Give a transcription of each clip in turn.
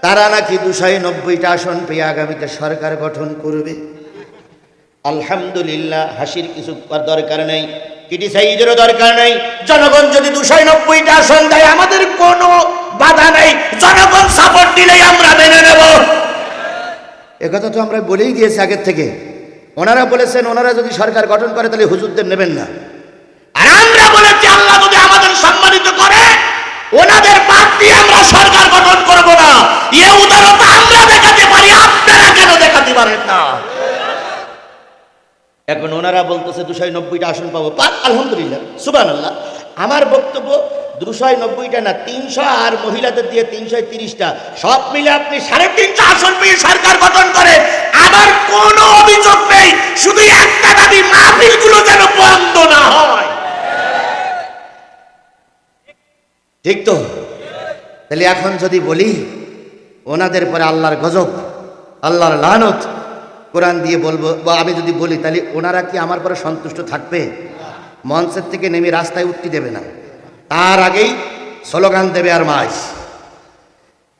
তারা নাকি 290টা আসন পেয়ে আগামীতে সরকার গঠন করবে। আলহামদুলিল্লাহ, হাসির কিছু দরকার নেই, ক্রিটিসাইজেরও দরকার নেই। জনগণ যদি 290টা আসন দেয় আমাদের কোনো বাধা নেই, জনগণ সাপোর্ট দিলেই আমরা মেনে নেব। একথা তো আমরা বলেই দিয়েছি আগের থেকে। ওনারা বলেছেন ওনারা যদি সরকার গঠন করে তাহলে হুজুরদের নেবেন না, আর আমরা বলেছি আল্লাহ যদি আমাদের সম্মানিত করে ওনাদের বাদ দিয়ে আমরা সরকার গঠন করব না। এই উদারতা আমরা দেখাতে পারি, আপনারা কেন দেখাতে পারেন না? এখন ওনারা বলতেছে 290টা আসন পাবো, আলহামদুলিল্লাহ, সুবহানাল্লাহ। আমার বক্তব্য 290টা না, 300, আর মহিলাদের দিয়ে 330টা, সব মিলে আপনি 350 আসন পেয়ে সরকার গঠন করে আমার কোনো অভিযোগ নেই। শুধু একটা দাবি, মাহফিলগুলো যেন বন্ধ না হয়। ঠিক তো? তাহলে এখন যদি বলি ওনাদের পরে আল্লাহর গজব, আল্লাহর লানত কোরআন দিয়ে বলবো, বা আমি যদি বলি তাহলে ওনারা কি আমার পরে সন্তুষ্ট থাকবে? মঞ্চের থেকে নেমে রাস্তায় উঠতে দেবে না, তার আগেই স্লোগান দেবে আর মাস।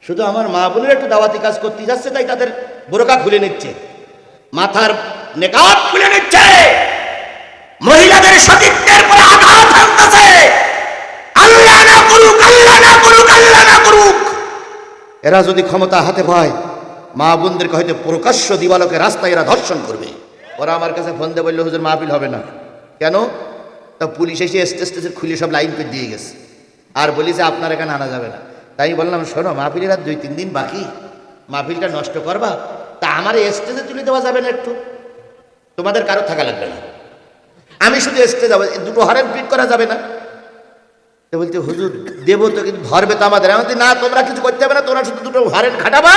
শুধু আমার মা বোনের একটু দাওয়াতি কাজ করতে যাচ্ছে তাই তাদের বোরকা খুলে নিচ্ছে, মাথার নেকাব খুলে নিচ্ছে, মহিলাদের সতীত্বের পরে আঘাত হানতেছে। আল্লাহ না করুক, আল্লাহ না করুক, আল্লাহ না করুক। এরা যদি ক্ষমতা হাতে পায় মা বোনদেরকে হয়তো প্রকাশ্য দিবালোকে রাস্তায় এরা ধর্ষণ করবে। ওরা আমার কাছে ফোন দিয়ে বললো হুজুর মাহফিল হবে না কেন? তা পুলিশ এসে স্টেজ খুলে সব লাইন করে দিয়ে গেছে, আর বলি যে আপনার এখানে আনা যাবে না। তাই বললাম শোনো, মাহফিলের আর 2-3 দিন বাকি, মাহফিলটা নষ্ট করবা, তা আমার স্টেজে তুলে দেওয়া যাবে না? একটু তোমাদের কারো থাকা লাগবে না, আমি শুধু স্টেজে যাবো, 2টো হরেন পিট করা যাবে না? তো বলতে হুজুর দেবো তো, কিন্তু ধরবে তো আমাদের। আমি না, তোমরা কিছু করতে হবে না, তোমরা শুধু 2টো হরেন খাটাবা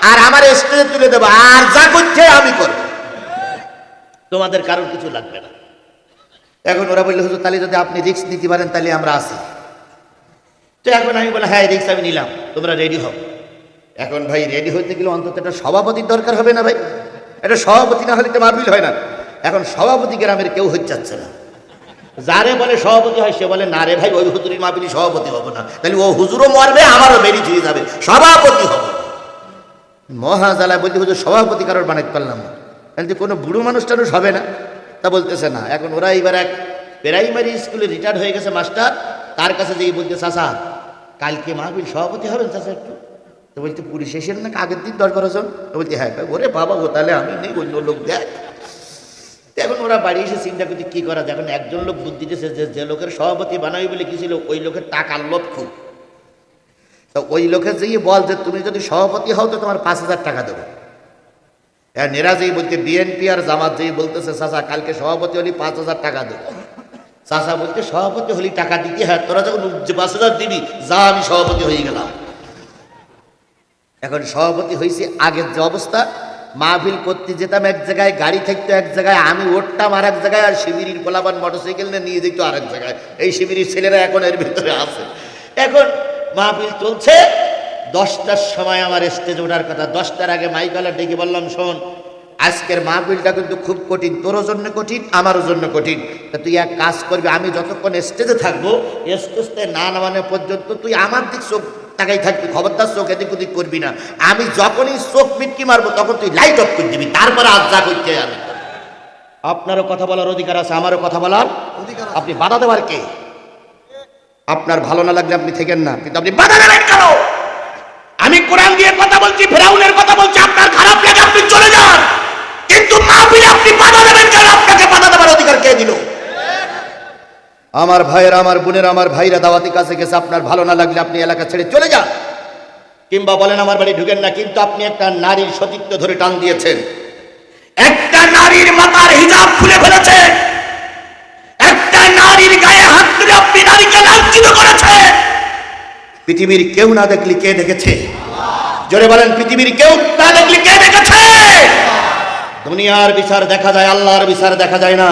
আর আমার স্টেজে তুলে দেবো, আর যা করছে আমি করবো, তোমাদের কারোর কিছু লাগবে না। এখন ওরা বললে হুজুর তাহলে যদি আপনি রিস্ক নিতে পারেন তাহলে আমরা আসি। তো এখন আমি বললাম হ্যাঁ রিস্ক আমি নিলাম, তোমরা রেডি হও। এখন ভাই রেডি হইতে গেলে অন্তত একটা সভাপতির দরকার হবে না ভাই? একটা সভাপতি না হলে তো মাহফিল হয় না। এখন সভাপতি গ্রামের কেউ হচ্ছে যাচ্ছে না, যারে বলে সভাপতি হয় সে বলে না রে ভাই, ওই হুজুরের মাহফিলে সভাপতি হবো না, তাহলে ও হুজুরও মরবে আমারও বেরিয়ে চলে যাবে, সভাপতি হব। মহাজালায় বলতে হুজুর সভাপতি কারোর বানাইতে পারলাম না, তাহলে কোনো বুড়ো মানুষ টানুষ হবে না? তা বলতেছে না। এখন ওরা এবার এক প্রাইমারি স্কুলে রিটায়ার্ড হয়ে গেছে মাস্টার, তার কাছে যেই বলতে চাচা কালকে মাহফিল সভাপতি হবেন চাচা একটু? তো বলতে পুলিশ এসে নাকি আগের দিন 10-12 জন? তো বলতে হ্যাঁ। ওরে বাবা, ও তাহলে আমি নেই, অন্য লোক দেখ। এখন ওরা বাড়ি এসে চিন্তা করতে কি করা যায়। এখন একজন লোক বুদ্ধি দিয়েছে যে লোকের সভাপতি বানাবি বলে কি ছিল, ওই লোকের টাকার লোভ খুব। তো ওই লোকের যেয়ে বল যে তুমি যদি সভাপতি হও তো তোমার 5,000 টাকা দেবো। নেরা যেই বলতে বিএনপি আর জামাত যেই বলতেছে চাচা কালকে সভাপতি হলে 5,000 টাকা দেবো। চাচা বলতে সভাপতি হলে টাকা দিতে হয়, তোরা যখন 5,000 দিবি যা, আমি সভাপতি হয়ে গেলাম। এখন সভাপতি হয়েছে, আগের যে অবস্থা মাহফিল করতে যেতাম এক জায়গায়, গাড়ি থাকতো এক জায়গায়, আমি উঠতাম আর এক জায়গায়, আর শিবিরের পোলাপান মোটরসাইকেল নিয়ে যেত আর এক জায়গায়। এই শিবিরের ছেলেরা এখন এর ভিতরে আছে। এখন মাহফিল চলছে, 10টার সময় আমার স্টেজে ওঠার কথা। 10টার আগে মাইকওয়ালা ডেকে বললাম শোন, আজকের মাহফিলটা কিন্তু খুব কঠিন, তোরও জন্য কঠিন আমারও জন্য কঠিন। তা তুই এক কাজ করবি, আমি যতক্ষণ স্টেজে থাকবো স্টেজে না নামানো পর্যন্ত তুই আমার দিক চোখ তাকাই থাকবি, খবরদার চোখ এদিক ওদিক করবি না। আমি যখনই চোখ মিটকি মারবো তখন তুই লাইট অফ করে দিবি, তারপরে আজ যা করতে আমি। আপনারও কথা বলার অধিকার আছে, আমারও কথা বলার অধিকার। আপনি বাধা দেওয়ার কে? আপনার ভালো না লাগলে আপনি থেকেন না, কিন্তু আপনি বাধা দেবেন কেন? আমি কোরআন দিয়ে কথা বলছি, ফেরাউনের কথা বলছি, আপনার খারাপ লাগে আপনি চলে যান, কিন্তু মাহফিলে আপনি বাধা দেবেন কেন? আপনাকে বাধা দেওয়ার অধিকার কে দিল? আমার ভাইয়েরা, আমার বোনেরা, আমার ভাইরা দাওয়াতি কাছে গেছে, আপনার ভালো না লাগলে আপনি এলাকা ছেড়ে চলে যান, কিংবা বলেন আমার বাড়ি ঢুকেন না। কিন্তু আপনি একটা নারীর সতীত্ব ধরে টান দিয়েছেন, একটা নারীর মাথার হিজাব খুলে ফেলেছেন, একটা নারীর গায়ে হাত তুলে আপনি নারীকে লাঞ্ছিত করেছেন। পৃথিবীর কেউ না দেখলি কে দেখেছে? জোরে বলেন, পৃথিবীর কেউ না দেখলি কে দেখেছে? দুনিয়ার বিচার দেখা যায়, আল্লাহর বিচার দেখা যায় না।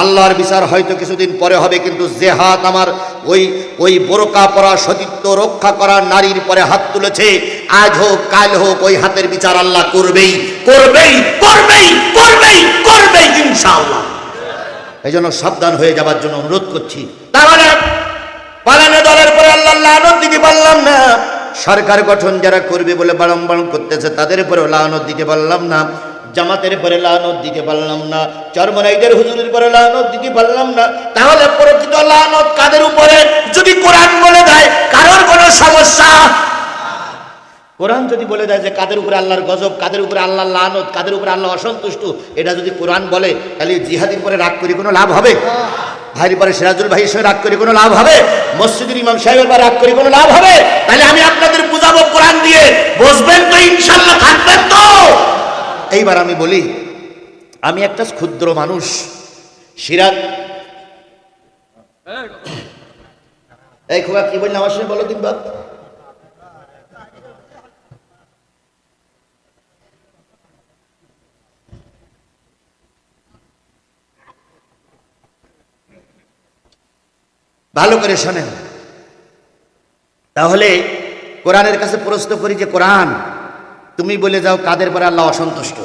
আল্লাহর বিচার হয়তো কিছুদিন পরে হবে, কিন্তু যে হাত আমার ওই বোরকা পরা সতীত্ব রক্ষা করা নারীর পরে হাত তুলেছে, আজ হোক কাল হোক ওই হাতের বিচার আল্লাহ করবেই, করবেই, করবেই, করবেই, করবেই ইনশাআল্লাহ। এই জন্য সাবধান হয়ে যাবার জন্য অনুরোধ করছি। তাহলে পালানো দলের পরে আল্লাহ লানত দিতে পারলাম না, সরকার গঠন যারা করবে বলে বারংবার করতেছে তাদের উপরে লানত দিতে পারলাম না, জামাতের পরে লানত দিতে পারলাম না, চরমনাইদের হুজুরের পরে লানত দিতে পারলাম না। তাহলে প্রকৃত লানত কাদের উপরে? যদি কোরআন বলে দেয় কারোর কোনো সমস্যা, কোরআন যদি বলে দেয় যে কাদের উপরে আল্লাহর গজব, কাদের উপরে আল্লাহর লানত, কাদের উপরে আল্লাহ অসন্তুষ্ট, এটা যদি কোরআন বলে, তাহলে জিহাদির পরে রাগ করে কোনো লাভ হবে? ভাইয়ের পরে সিরাজুল ভাইয়ের সঙ্গে রাগ করে কোনো লাভ হবে? মসজিদের ইমাম সাহেবের পরে রাগ করে কোনো লাভ হবে? তাহলে আমি আপনাদের বুঝাবো কোরআন দিয়ে, বুঝবেন তো ইনশাআল্লাহ, থাকবেন তো? এইবার আমি বলি, আমি একটা ক্ষুদ্র মানুষ, সিরাজ এই খোকা কি বললাম আমার সঙ্গে বলো দিন বাপ। ভালো করে শোনেন। তাহলে কোরআনের কাছে প্রশ্ন করি যে কোরআন তুমি বলে যাও কাদের পরে আল্লাহ অসন্তুষ্ট,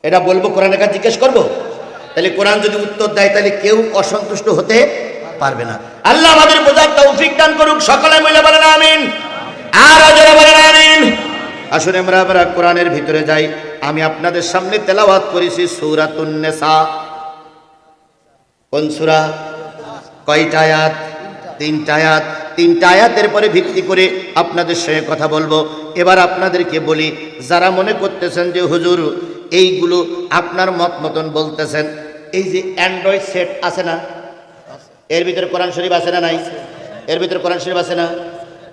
এটা বলবো কোরআনের কাছে জিজ্ঞেস করবো? তাহলে কোরআন যদি উত্তর দেয় তাহলে কেউ অসন্তুষ্ট হতে পারবে না। আল্লাহ আমাদের বোঝার তৌফিক দান করুক, সকলে মিলে বলেন আমিন, আর জোরে বলেন আমিন। আসুন আমরা কোরআনের ভিতরে যাই। আমি আপনাদের সামনে তেলাওয়াত করেছি সূরাতুন নিসা। কোন সূরা? কয়টা আয়াত? 3টা আয়াত। 3টা আয়াতের পরে ভিত্তি করে আপনাদের সঙ্গে কথা বলবো। এবার আপনাদেরকে বলি, যারা মনে করতেছেন যে হুজুর এইগুলো আপনার মত মতন বলতেছেন, এই যে অ্যান্ড্রয়েড সেট আছে না, এর ভিতরে কোরআন শরীফ আছে না নাই? এর ভিতরে কোরআন শরীফ আছে না?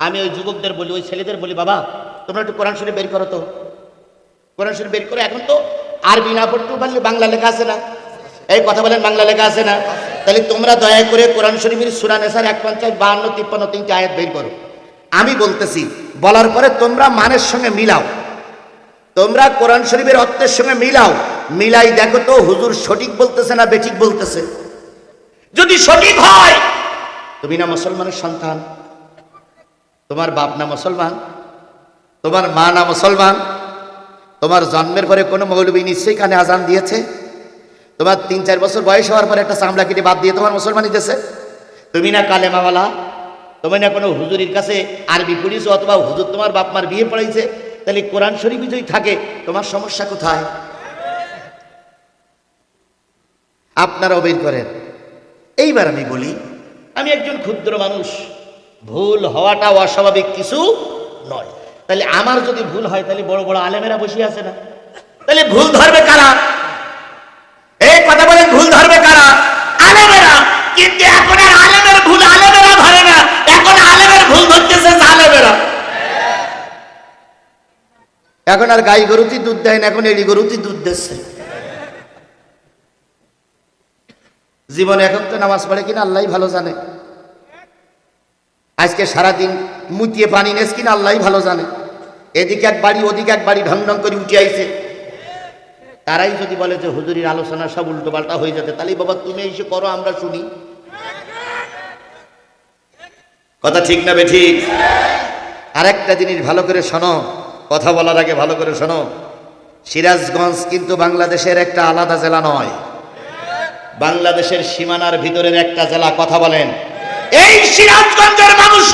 আমি ওই যুবকদের বলি, ওই ছেলেদের বলি, বাবা তোমরা একটু কোরআন শরীফ বের করো তো, কোরআন শরীফ বের করো। এখন তো আরবি না পড়তেও পারলে বাংলা লেখা আছে না? এই কথা বলেন, বাংলা লেখা আছে না? তাহলে তোমরা দয়া করে কোরআন শরীফের সূরা নিসার 51, 52, 53, 3টা আয়াত বের করো। আমি বলতেছি, বলার পরে তোমরা মানের সঙ্গে মিলাও, তোমরা কোরআন শরীফের অর্থের সঙ্গে মিলাও, মিলাই দেখো তো হুজুর সঠিক বলতেছে না বেঠিক বলতেছে। যদি সঠিক হয়, তুমি না মুসলমানের সন্তান, তোমার বাপ না মুসলমান, তোমার মা না মুসলমান, তোমার জন্মের পরে কোনো মৌলবী নিশ্চয়ই কানে আজান দিয়েছে, তোমার 3-4 বছর বয়স হওয়ার পরে একটা চামড়া কেটে বাদ দিয়ে তোমার মুসলমানি দিয়েছে, তুমি না কালেমাওয়ালা, তুমি না কোনো হুজুরির কাছে আরবি পড়িয়েছো, অথবা হুজুর তোমার বাপ মার বিয়ে পড়াইছে, তাহলে কোরআন শরীফ যদি থাকে তোমার সমস্যা কোথায়? আপনারাও বের করেন। এইবার আমি বলি, আমি একজন ক্ষুদ্র মানুষ, ভুল হওয়াটা অস্বাভাবিক কিছু নয়। তাহলে আমার যদি ভুল হয়, তাহলে বড় বড় আলেমেরা বসে আছে না, তাহলে ভুল ধরবে কারা? এই কথা বলেন, ভুল ধরবে কারা? আলেমেরা। কিন্তু এখন আর আলেমের ভুল আলেমেরা ধরে না, এখন আলেমের ভুল ধরতেছে জালেমেরা। এখন আর গাই গরুতি দুধ দেয় না, এখন এড়ি গরুতি দুধ দিচ্ছে। জীবনে এখন তো নামাজ পড়ে কিনা আল্লাহই ভালো জানে, আজকে সারাদিন মুতিয়ে পানি নেস কিনা আল্লাহই ভালো জানে, এদিকে এক বাড়ি ওদিকে এক বাড়ি ঢং ঢং করে উঠে আইছে। তারাই যদি বলে যে হুজুরির আলোচনা সব উল্টো পাল্টা হয়ে যেতে, তাহলে বাবা তুমি এসে করো, আমরা শুনি। কথা ঠিক না বেঠিক? আরেকটা জিনিস ভালো করে শোনো, কথা বলার আগে ভালো করে শোনো, সিরাজগঞ্জ কিন্তু বাংলাদেশের একটা আলাদা জেলা নয়, বাংলাদেশের সীমানার ভিতরের একটা জেলা। কথা বলেন, এই সিরাজগঞ্জের মানুষ